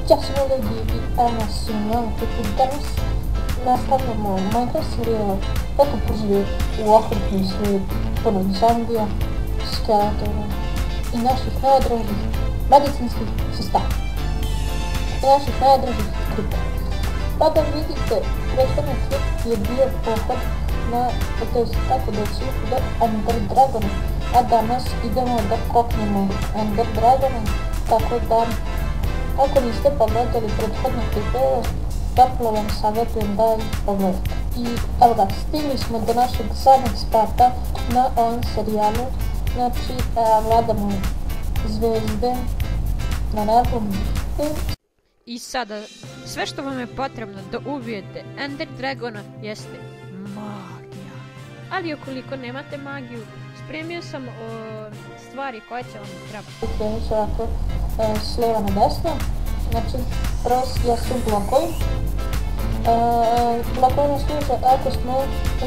Ćao smo ljudi i danas su novi put. Danas nastavljamo Minecraft serijal kako preživjeti u okrutnom svijetu punog zombija, skeletora i naših najdražih medicinskih sestara. I naših najdražih kripa. Pa da vidite, prethodni klip je bio pohod na, to je tako da ću do Ender Dragona, a danas idemo da kopnemo Ender Dragona, tako da ako niste pogledali prethodne klipove, toplo vam savjetujem da ih pogledate. I evo ga, stigli smo do našeg zadnjeg spata na ovom serijalu, znači vladamo zvezde na nebu. I sada, sve što vam je potrebno da ubijete Ender Dragona jeste magija. Ali ukoliko nemate magiju, spremio sam stvari koje će vam trebati. Krenut ću ovako s lijeva na desno, znači prvo jesu blokovi. Blokovi nas služe ako smo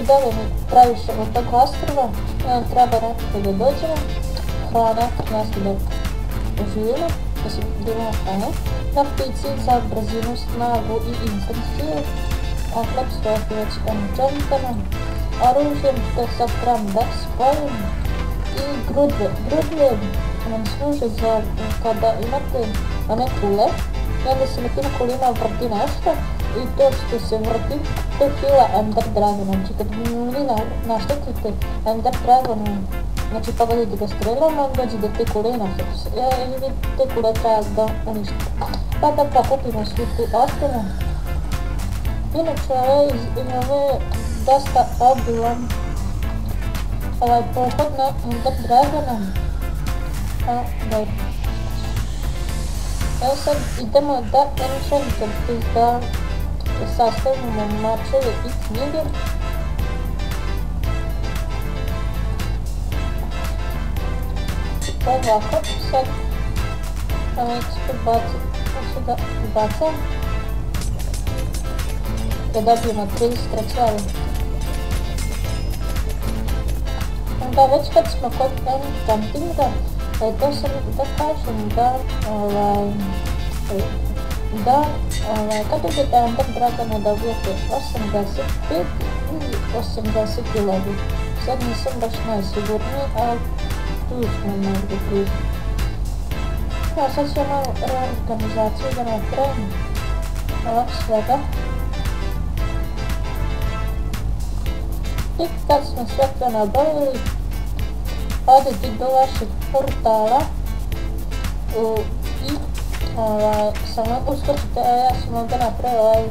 udaljeni previše od tog ostrva, treba nekako da dođemo, hrana mjesto da uživimo, da imamo hranu, napici za brzinu, snagu i instant heal, oklep stoji već enchantano, oružjem te sad trebam da spojim i grudve. Grudve nam služe za kada imate one kule i onda se na tim kulima vrti nešto i to što se vrti, to heala Ender Dragon. Znači kad vi naštetite Ender Dragonu, znači pogodite ga strelom, on dođe do te kule i naštetite se. I vi te kule treba da uništite. Pa da pokupimo svu tu ostanu. Inače ovo je dosta obilan ovaj pohod na Ender Dragona. Dobro. Evo sad idemo da enchantamo, da sastavimo mačeve i knjige. Ovako, sad ću da bacam da dobijemo 30 trećeva. Onda već kad smo kod enchantinga, to sam da kažem kad ubijete Ender Dragona dobijete 85 ili 80 level. Sad nisam baš najsigurniji, ali tu smo negdje blizu. Ja sad ću malo reorganizaciju da napravim ovak svega. I kad smo sve to nabavili, odete do vašeg portala i samo uskočite, ja sam ovdje napravio ovaj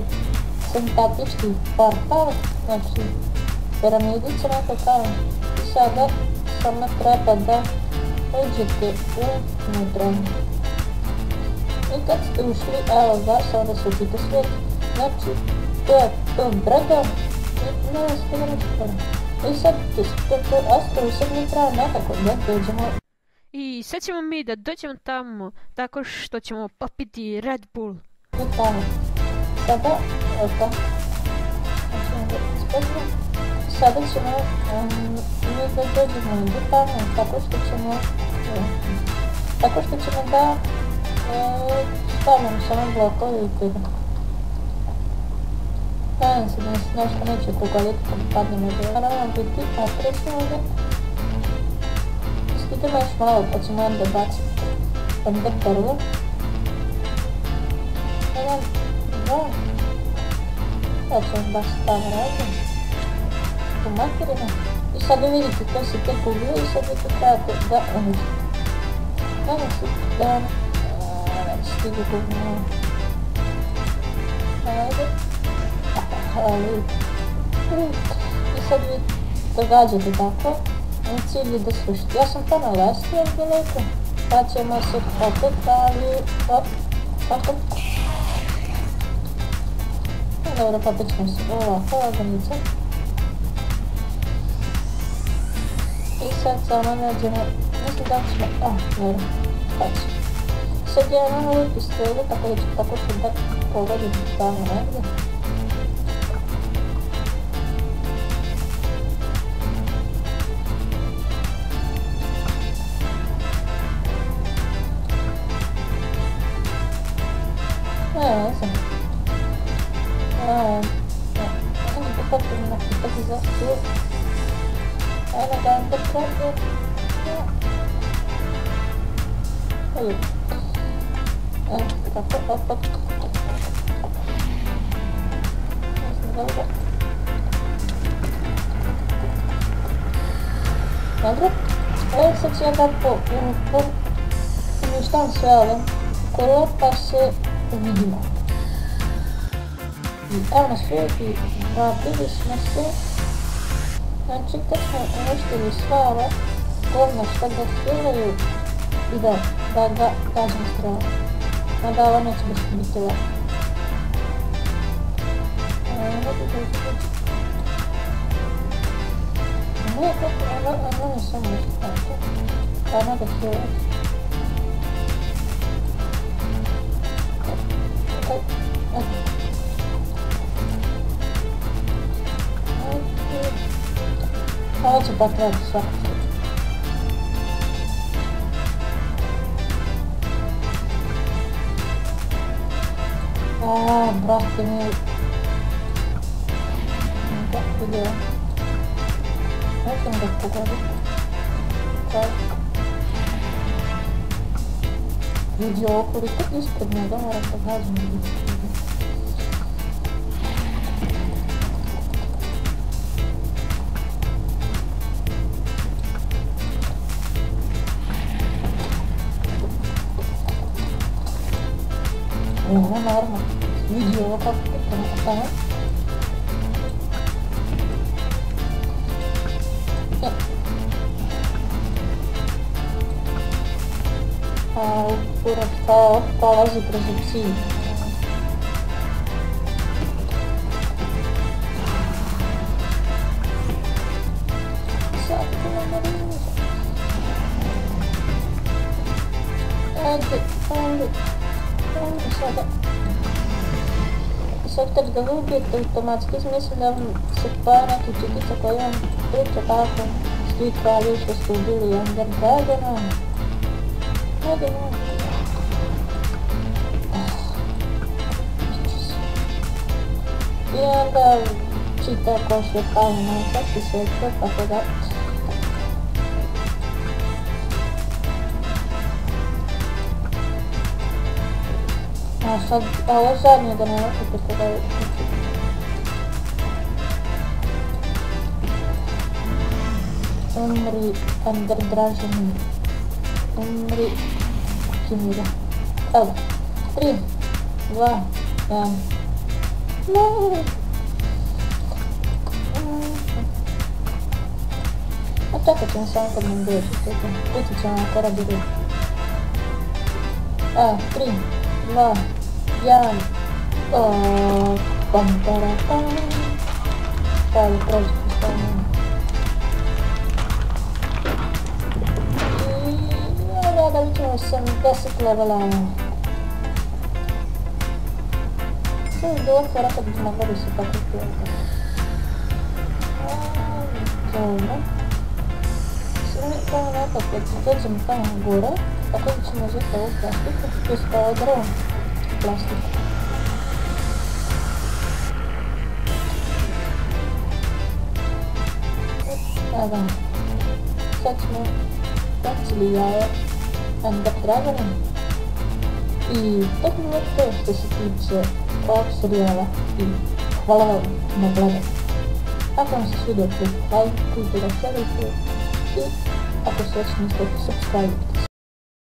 simpatički portal, znači piramidica nekakav, i sada samo treba da uđete unutra. I kad ste ušli, evo ga, sada se upite svijet, znači to je to brdo i nema se da ništa. I sad to ostalo sad mi treba nekako da dođemo. I sad ćemo mi da dođemo tamo tako što ćemo popiti Red Bull. I tamo. Sada, evo ćemo da ispetimo. Sada ćemo mi da dođemo do tamo tako što ćemo da stavimo samo blokove i tada. Nadam se da nas nešto neće pogoditi kad padnemo do moramo biti oprezni ovdje. Idemo još malo pa ćemo onda baciti Ender prvo. 1, 2. Ja ćemo baciti tamo razum. U materinu. I sad da vidite, to se tek ubio i sad vi to trebate da uništite. Nadam se da stigu gubimo. Ajde. I sad vi događate tako. Cilj je da slušite. Ja sam to nalestio ovdje lepo, pa ćemo se opet, ali opet. Dobro, popet ćemo se ovako organica. I sad samo nađemo, mislim da ćemo, dobro, kaći. Sad ja imam ovu pistolu, tako da ću tako što da pogodim tamo negdje. Ne znam. Ajde da popim na pitati za tu. Ajde da vam to probam. Ajde. Tako, opet. Dobro. Dobro. Sad ću ja da uništavam sve ove kolo pa se vidimo. I evo nas uvijek i vratili smo se. Znači kad smo uništili sve ove govna što ga svilaju i da ga gađamo strelom. Mada ovo neće biti lako. Ne, kako, ono je samo nešto tako. Pa nada svilaju. Ovo će pa trebati svaki slučaj. Brate mi... Kako vidio? Nećem da pogodim. Čak. Vidio ovo koliko ispred njega, moram da gađam vidjeti. Ovo naravno, vidi ovo kako je tamo. Kurac kao polazi kroz cilj. Sad ćemo naravno. Ajde sada. Sad kad ga ubijete automatski mislim da vam se pojavi neki čikica koji vam priča kako svi kralji što ste ubili Ender Dragona. Ajde mogu. I onda čita ko što je pao na čak i sve to, tako da. Sad, ovo zadnje da ne možete kada je učiti. Umri, Ender Draženi. Umri, Kimira. Evo, 3, 2, 1. No. A čekat ćemo samo kad nam dođe. Putit ćemo ako radi ruku. 3, 2, 1. Pam, para, pam. Stavio prođe postavljeno. I radili ćemo 70 levela. Sve do otvora kad bi mogli se tako prijeti. Dobro. Sve mi tamo nekako kad dođemo tamo gore, tako da ćemo uzeti ovu plastiku, to je kao drvo plastiku. Da. Sad smo bacili jaje Ender Dragona i to bi bilo to što se tiče ovog serijala i hvala vam na gledanju. Ako vam se svidio, lajkujte ga, šerujte i ako se već niste, subscribe.